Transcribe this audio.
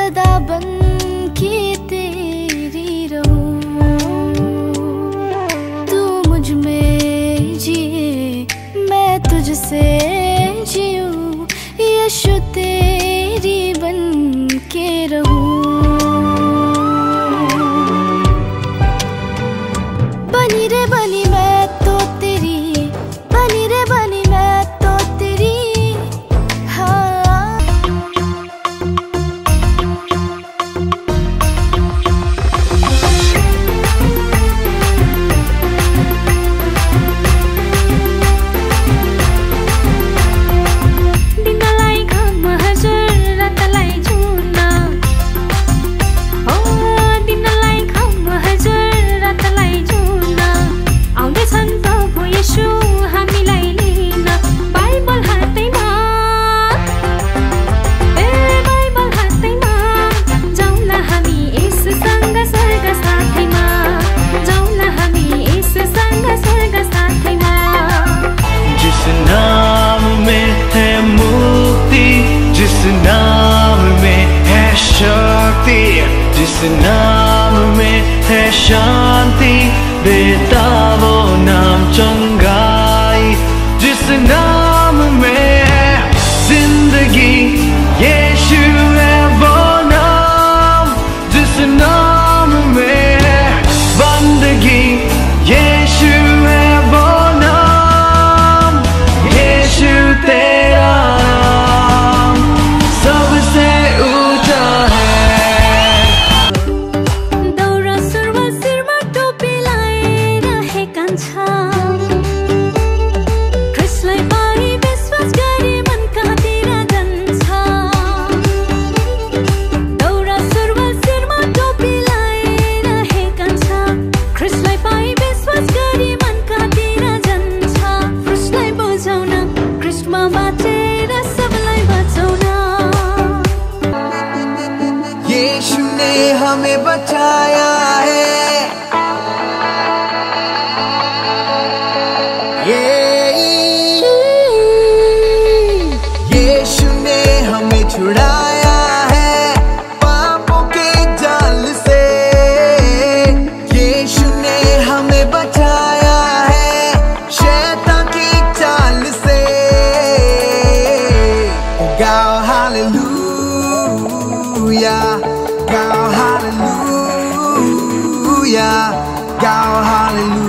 सदा बन के तेरी रहूं, तू मुझ में जिए मैं तुझसे जीऊं, यीशु तेरी बन के रहूं। बनी रे बनी मैं तो तेरी, बनी रे बनी मैं तो तेरी। जिस नाम में है शांति, देता वो नाम चंगाई। जिस नाम में है जिंदगी, यीशु है वो नाम। जिस नाम में है बंदगी, यीशु है वो नाम। यीशु तेरा नाम सबसे ऊंचा है। यीशु ने हमें बचाया है, यीशु ने हमें छुड़ाया है पापों के जाल से। यीशु ने हमें बचाया है शैतान की चाल से। गाओ हालेलुया, गाओ हालेलुया, गाओ हालेलुया।